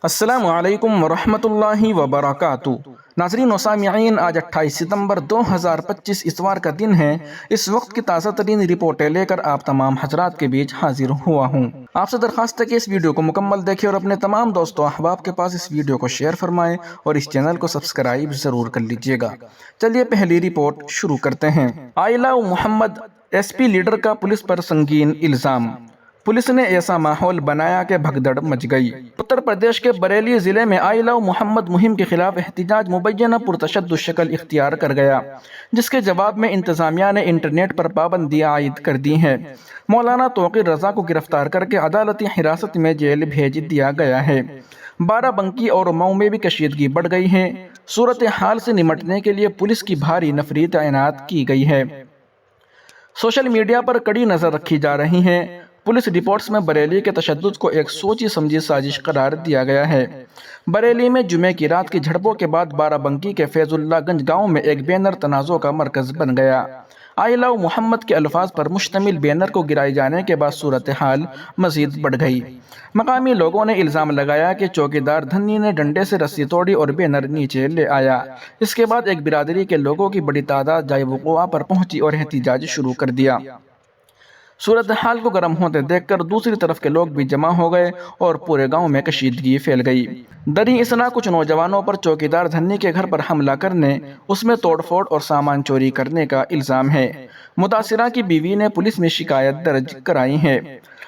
السلام علیکم ورحمۃ اللہ وبرکاتہ۔ ناظرین و سامعین، آج 28 ستمبر 2025 اتوار کا دن ہے۔ اس وقت کی تازہ ترین رپورٹیں لے کر آپ تمام حضرات کے بیچ حاضر ہوا ہوں۔ آپ سے درخواست ہے کہ اس ویڈیو کو مکمل دیکھیں اور اپنے تمام دوستوں احباب کے پاس اس ویڈیو کو شیئر فرمائیں اور اس چینل کو سبسکرائب ضرور کر لیجئے گا۔ چلیے پہلی رپورٹ شروع کرتے ہیں۔ آئی لو محمد ایس پی لیڈر کا پولیس پر سنگین الزام۔ پولیس نے ایسا ماحول بنایا کہ بھگدڑ مچ گئی۔ اتر پردیش کے بریلی ضلع میں آئی لو محمد مہم کے خلاف احتجاج مبینہ پرتشدد شکل اختیار کر گیا، جس کے جواب میں انتظامیہ نے انٹرنیٹ پر پابندیاں عائد کر دی ہیں۔ مولانا توقیر رضا کو گرفتار کر کے عدالتی حراست میں جیل بھیج دیا گیا ہے۔ بارہ بنکی اور مئو میں بھی کشیدگی بڑھ گئی ہے۔ صورتحال سے نمٹنے کے لیے پولیس کی بھاری نفری تعینات کی گئی ہے۔ سوشل میڈیا پر کڑی نظر رکھی جا رہی ہے۔ پولیس رپورٹس میں بریلی کے تشدد کو ایک سوچی سمجھی سازش قرار دیا گیا ہے۔ بریلی میں جمعے کی رات کی جھڑپوں کے بعد بارہ بنکی کے فیض اللہ گنج گاؤں میں ایک بینر تنازع کا مرکز بن گیا۔ آئی لو محمد کے الفاظ پر مشتمل بینر کو گرائے جانے کے بعد صورتحال مزید بڑھ گئی۔ مقامی لوگوں نے الزام لگایا کہ چوکیدار دھنی نے ڈنڈے سے رسی توڑی اور بینر نیچے لے آیا۔ اس کے بعد ایک برادری کے لوگوں کی بڑی تعداد جائے وقوع پر پہنچی اور احتجاج شروع کر دیا۔ صورتحال کو گرم ہوتے دیکھ کر دوسری طرف کے لوگ بھی جمع ہو گئے اور پورے گاؤں میں کشیدگی پھیل گئی۔ دریں اثنا کچھ نوجوانوں پر چوکیدار دھنی کے گھر پر حملہ کرنے، اس میں توڑ پھوڑ اور سامان چوری کرنے کا الزام ہے۔ متاثرہ کی بیوی نے پولیس میں شکایت درج کرائی ہے۔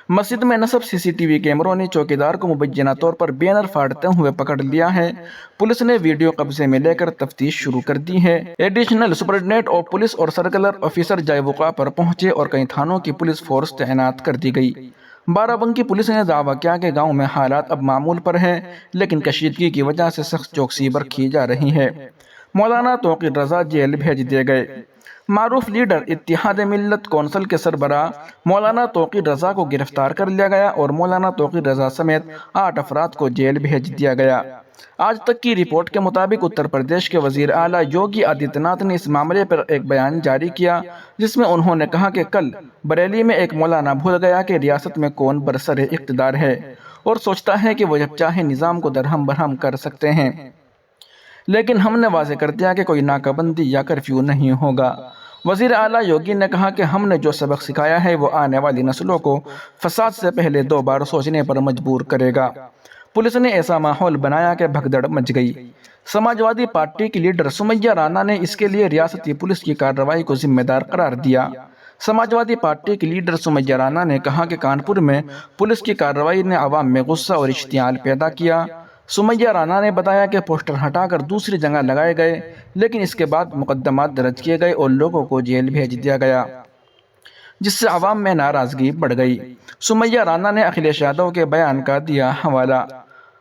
مسجد میں نصب سی سی ٹی وی کیمروں نے چوکیدار کو مبینہ طور پر بینر پھاڑتے ہوئے پکڑ لیا ہے۔ پولیس نے ویڈیو قبضے میں لے کر تفتیش شروع کر دی ہے۔ ایڈیشنل سپرنٹنڈنٹ آف پولیس اور سرکلر آفیسر جائے وقوع پر پہنچے اور کئی تھانوں کی پولیس فورس تعینات کر دی گئی۔ بارہ بنکی پولیس نے دعویٰ کیا کہ گاؤں میں حالات اب معمول پر ہیں، لیکن کشیدگی کی وجہ سے سخت چوکسی برتی جا رہی ہے۔ مولانا توقیر رضا جیل بھیج دیے گئے۔ معروف لیڈر اتحاد ملت کونسل کے سربراہ مولانا توقیر رضا کو گرفتار کر لیا گیا اور مولانا توقیر رضا سمیت 8 افراد کو جیل بھیج دیا گیا۔ آج تک کی رپورٹ کے مطابق اتر پردیش کے وزیر اعلیٰ یوگی آدتیہ ناتھ نے اس معاملے پر ایک بیان جاری کیا، جس میں انہوں نے کہا کہ کل بریلی میں ایک مولانا بھول گیا کہ ریاست میں کون برسر اقتدار ہے اور سوچتا ہے کہ وہ جب چاہے نظام کو درہم برہم کر سکتے ہیں، لیکن ہم نے واضح کر دیا کہ کوئی ناکہ بندی یا کرفیو نہیں ہوگا۔ وزیر اعلیٰ یوگی نے کہا کہ ہم نے جو سبق سکھایا ہے وہ آنے والی نسلوں کو فساد سے پہلے 2 بار سوچنے پر مجبور کرے گا۔ پولیس نے ایسا ماحول بنایا کہ بھگدڑ مچ گئی۔ سماجوادی پارٹی کی لیڈر سمیہ رانا نے اس کے لیے ریاستی پولیس کی کارروائی کو ذمہ دار قرار دیا۔ سماجوادی پارٹی کی لیڈر سمیہ رانا نے کہا کہ کانپور میں پولیس کی کارروائی نے عوام میں غصہ اور اشتعال پیدا کیا۔ سمیہ رانا نے بتایا کہ پوسٹر ہٹا کر دوسری جگہ لگائے گئے، لیکن اس کے بعد مقدمات درج کیے گئے اور لوگوں کو جیل بھیج دیا گیا، جس سے عوام میں ناراضگی بڑھ گئی۔ سمیہ رانا نے اکھلیش یادو کے بیان کا دیا حوالہ۔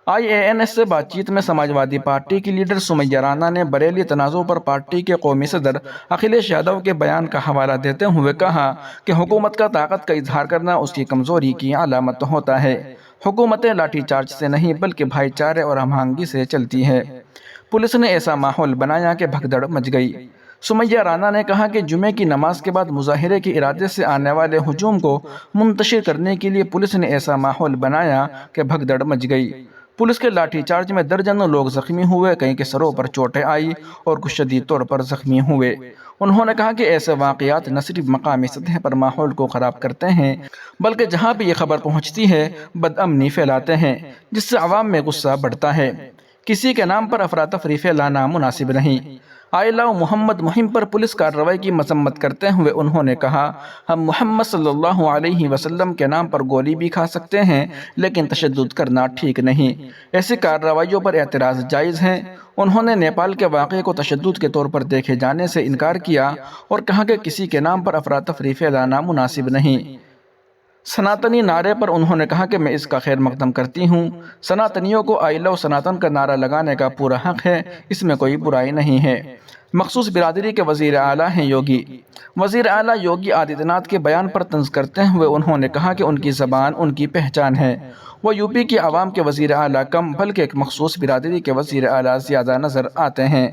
IANS سے بات چیت میں سماجوادی پارٹی کی لیڈر سمیہ رانا نے بریلی تنازع پر پارٹی کے قومی صدر اکھلیش یادو کے بیان کا حوالہ دیتے ہوئے کہا کہ حکومت کا طاقت کا اظہار کرنا اس کی کمزوری کی علامت ہوتا ہے۔ حکومتیں لاٹھی چارج سے نہیں بلکہ بھائی چارے اور ہم آہنگی سے چلتی ہے۔ پولیس نے ایسا ماحول بنایا کہ بھگدڑ مچ گئی۔ سمیہ رانا نے کہا کہ جمعے کی نماز کے بعد مظاہرے کے ارادے سے آنے والے ہجوم کو منتشر کرنے کے لیے پولیس نے ایسا ماحول بنایا کہ بھگدڑ مچ گئی۔ پولیس کے لاٹھی چارج میں درجنوں لوگ زخمی ہوئے، کئی کے سروں پر چوٹیں آئی اور کچھ شدید طور پر زخمی ہوئے۔ انہوں نے کہا کہ ایسے واقعات نہ صرف مقامی سطح پر ماحول کو خراب کرتے ہیں بلکہ جہاں بھی یہ خبر پہنچتی ہے بد امنی پھیلاتے ہیں، جس سے عوام میں غصہ بڑھتا ہے۔ کسی کے نام پر افراتفری پھیلانا مناسب نہیں۔ آئی لو محمد مہم پر پولیس کارروائی کی مذمت کرتے ہوئے انہوں نے کہا، ہم محمد صلی اللہ علیہ وسلم کے نام پر گولی بھی کھا سکتے ہیں لیکن تشدد کرنا ٹھیک نہیں۔ ایسی کارروائیوں پر اعتراض جائز ہے۔ انہوں نے نیپال کے واقعے کو تشدد کے طور پر دیکھے جانے سے انکار کیا اور کہا کہ کسی کے نام پر افراتفری پھیلانا مناسب نہیں۔ سناتنی نعرے پر انہوں نے کہا کہ میں اس کا خیر مقدم کرتی ہوں۔ سناتنیوں کو آئی لو سناتن کا نعرہ لگانے کا پورا حق ہے، اس میں کوئی برائی نہیں ہے۔ مخصوص برادری کے وزیر اعلیٰ ہیں یوگی۔ وزیر اعلیٰ یوگی آدتیہ ناتھ کے بیان پر طنز کرتے ہوئے انہوں نے کہا کہ ان کی زبان ان کی پہچان ہے۔ وہ یوپی کی عوام کے وزیر اعلیٰ کم بلکہ ایک مخصوص برادری کے وزیر اعلیٰ زیادہ نظر آتے ہیں۔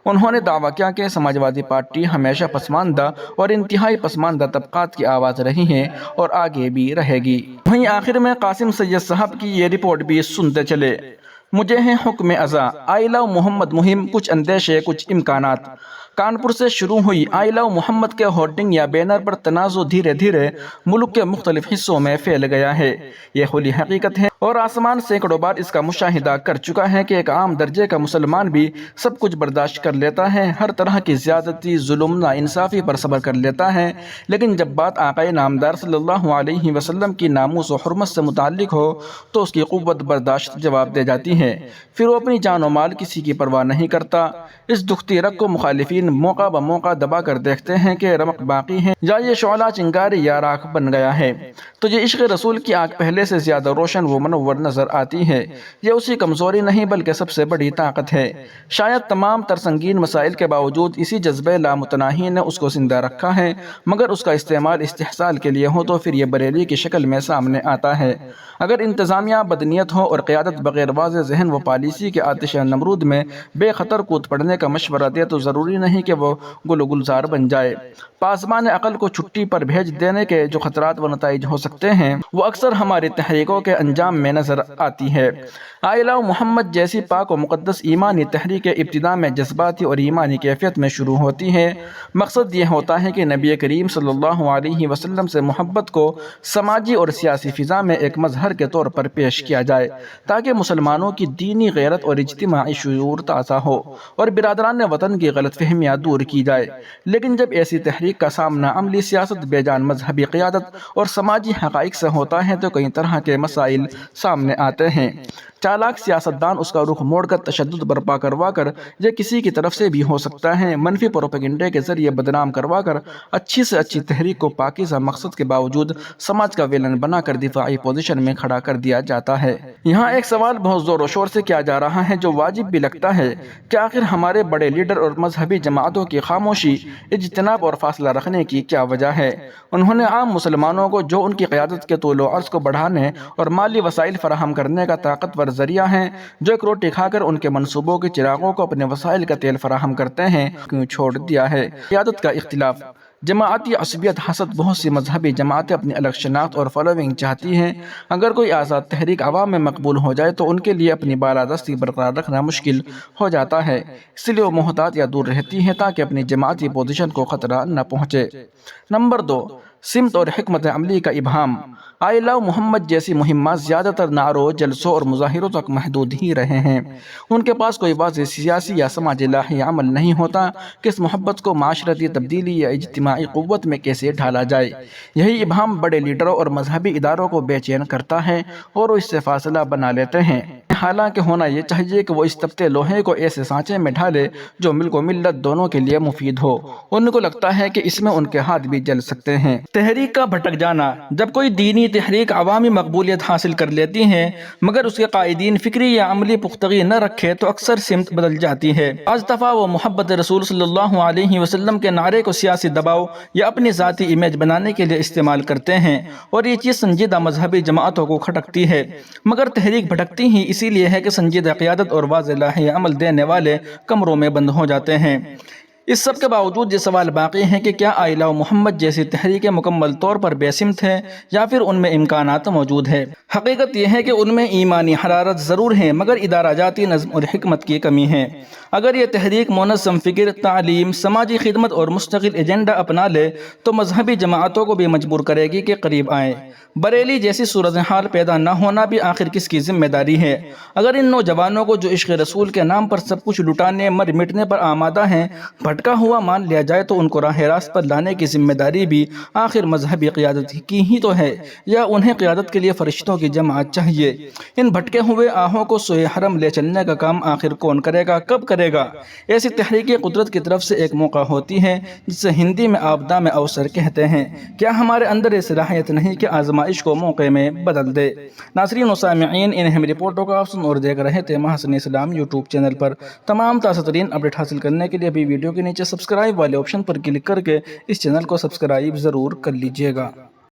انہوں نے دعویٰ کیا کہ سماجوادی پارٹی ہمیشہ پسماندہ اور انتہائی پسماندہ طبقات کی آواز رہی ہے اور آگے بھی رہے گی۔ وہیں آخر میں قاسم سید صاحب کی یہ رپورٹ بھی سنتے چلے۔ مجھے ہیں حکم ازاں، آئی لو محمد مہم، کچھ اندیشے کچھ امکانات۔ کانپور سے شروع ہوئی آئی لو محمد کے ہورڈنگ یا بینر پر تنازع دھیرے دھیرے ملک کے مختلف حصوں میں پھیل گیا ہے۔ یہ کھلی حقیقت ہے اور آسمان سینکڑوں بار اس کا مشاہدہ کر چکا ہے کہ ایک عام درجے کا مسلمان بھی سب کچھ برداشت کر لیتا ہے، ہر طرح کی زیادتی، ظلم، ناانصافی پر صبر کر لیتا ہے، لیکن جب بات آقائے نامدار صلی اللہ علیہ وسلم کی ناموس و حرمت سے متعلق ہو تو اس کی قوت برداشت جواب دے جاتی ہے، پھر وہ اپنی جان و مال کسی کی پرواہ نہیں کرتا۔ اس دکھتی رگ کو مخالفین موقع بموقع دبا کر دیکھتے ہیں کہ رمق باقی ہے یا یہ شعلہ چنگاری یا راکھ بن گیا ہے، تو یہ عشق رسول کی آنکھ پہلے سے زیادہ روشن و منور نظر آتی ہے۔ یہ اسی کمزوری نہیں بلکہ سب سے بڑی طاقت ہے۔ شاید تمام تر سنگین مسائل کے باوجود اسی جذبہ لامتناہی نے اس کو زندہ رکھا ہے، مگر اس کا استعمال استحصال کے لیے ہو تو پھر یہ بریلی کی شکل میں سامنے آتا ہے۔ اگر انتظامیہ بدنیت ہو اور قیادت بغیر واضح ذہن و پالیسی کے آتش نمرود میں بے خطر کود پڑنے کا مشورہ دے تو ضروری نہیں کہ وہ گل و گلزار بن جائے۔ پاسبان عقل کو چھٹی پر بھیج دینے کے جو خطرات و نتائج ہو سکتے ہیں وہ اکثر ہماری تحریکوں کے انجام میں نظر آتی ہے۔ آئی لو محمد جیسی پاک و مقدس ایمانی تحریک ابتدا میں جذباتی اور ایمانی کیفیت میں شروع ہوتی ہے۔ مقصد یہ ہوتا ہے کہ نبی کریم صلی اللہ علیہ وسلم سے محبت کو سماجی اور سیاسی فضا میں ایک مظہر کے طور پر پیش کیا جائے تاکہ مسلمانوں کی دینی غیرت اور اجتماعی شعور تازہ ہو اور برادران وطن کی غلط فہمیاں دور کی جائے۔ لیکن جب ایسی تحریک کا سامنا عملی سیاست، بے جان مذہبی قیادت اور سماجی حقائق سے ہوتا ہے تو کئی طرح کے مسائل سامنے آتے ہیں۔ چالاک سیاستدان اس کا رخ موڑ کر تشدد برپا کروا کر یہ کسی کی طرف سے بھی ہو سکتا ہے، منفی پروپیگنڈے کے ذریعے بدنام کروا کر اچھی سے اچھی تحریک کو پاکیزہ مقصد کے باوجود سماج کا ویلن بنا کر دفاعی پوزیشن میں کھڑا کر دیا جاتا ہے۔ یہاں ایک سوال بہت زور و شور سے کیا جا رہا ہے جو واجب بھی لگتا ہے کہ آخر ہمارے بڑے لیڈر اور مذہبی جماعتوں کی خاموشی، اجتناب اور فاصلہ رکھنے کی کیا وجہ ہے؟ انہوں نے عام مسلمانوں کو جو ان کی قیادت کے طول و عرض کو بڑھانے اور مالی وسائل فراہم کرنے کا طاقتور ذریعہ ہیں، جو ایک روٹی کھا کر ان کے منصوبوں کے چراغوں کو اپنے وسائل کا تیل فراہم کرتے ہیں، کیوں چھوڑ دیا ہے؟ قیادت کا اختلاف، جماعتی عصبیت، حسد۔ بہت سی مذہبی جماعتیں اپنی الگ شناخت اور فالوئنگ چاہتی ہیں۔ اگر کوئی آزاد تحریک عوام میں مقبول ہو جائے تو ان کے لیے اپنی بالادستی برقرار رکھنا مشکل ہو جاتا ہے، اس لیے وہ محتاط یا دور رہتی ہیں تاکہ اپنی جماعتی پوزیشن کو خطرہ نہ پہنچے۔ نمبر 2، سمت اور حکمت عملی کا ابہام۔ آئی لو محمد جیسی مہمات زیادہ تر نعروں، جلسوں اور مظاہروں تک محدود ہی رہے ہیں۔ ان کے پاس کوئی واضح سیاسی یا سماجی لاہی عمل نہیں ہوتا کہ اس محبت کو معاشرتی تبدیلی یا اجتماعی قوت میں کیسے ڈھالا جائے۔ یہی ابہام بڑے لیڈروں اور مذہبی اداروں کو بے چین کرتا ہے اور وہ اس سے فاصلہ بنا لیتے ہیں، حالانکہ ہونا یہ چاہیے کہ وہ اس تپتے لوہے کو ایسے سانچے میں ڈھالے جو ملک و ملت دونوں کے لیے مفید ہو۔ ان کو لگتا ہے کہ اس میں ان کے ہاتھ بھی جل سکتے ہیں۔ تحریک کا بھٹک جانا، جب کوئی دینی تحریک عوامی مقبولیت حاصل کر لیتی ہے مگر اس کے قائدین فکری یا عملی پختگی نہ رکھے تو اکثر سمت بدل جاتی ہے۔ بعض دفعہ وہ محبت رسول صلی اللہ علیہ وسلم کے نعرے کو سیاسی دباؤ یا اپنی ذاتی امیج بنانے کے لیے استعمال کرتے ہیں اور یہ چیز سنجیدہ مذہبی جماعتوں کو کھٹکتی ہے، مگر تحریک بھٹکتی ہی اسی لیے ہے کہ سنجیدہ قیادت اور واضح لاہی عمل دینے والے کمروں میں بند ہو جاتے ہیں۔ اس سب کے باوجود یہ سوال باقی ہے کہ کیا آئی لو محمد جیسی تحریکیں مکمل طور پر بے سمت ہے یا پھر ان میں امکانات موجود ہے؟ حقیقت یہ ہے کہ ان میں ایمانی حرارت ضرور ہے مگر ادارہ جاتی نظم اور حکمت کی کمی ہے۔ اگر یہ تحریک منظم فکر، تعلیم، سماجی خدمت اور مستقل ایجنڈا اپنا لے تو مذہبی جماعتوں کو بھی مجبور کرے گی کہ قریب آئیں۔ بریلی جیسی صورتحال پیدا نہ ہونا بھی آخر کس کی ذمہ داری ہے؟ اگر ان نوجوانوں کو جو عشق رسول کے نام پر سب کچھ لٹانے، مر مٹنے پر آمادہ ہیں، بھٹکا ہوا مان لیا جائے تو ان کو راہ راست پر لانے کی ذمہ داری بھی آخر مذہبی قیادت کی ہی تو ہے، یا انہیں قیادت کے لیے فرشتوں کی جماعت چاہیے؟ ان بھٹکے ہوئے آہوں کو سوئے حرم لے چلنے کا کام آخر کون کرے گا، کب کرے گا؟ ایسی تحریک قدرت کی طرف سے ایک موقع ہوتی ہے جسے ہندی میں آبدہ میں اوسر کہتے ہیں۔ کیا ہمارے اندر یہ صلاحیت نہیں کہ آزمائش کو موقع میں بدل دے؟ ناظرین و سامعین، ان اہم رپورٹوں کو آپ سن اور دیکھ رہے تھے محسن اسلام یوٹیوب چینل پر۔ تمام تازہ ترین اپڈیٹ حاصل کرنے کے لیے بھی ویڈیو کے نیچے سبسکرائب والے آپشن پر کلک کر کے اس چینل کو سبسکرائب ضرور کر لیجئے گا۔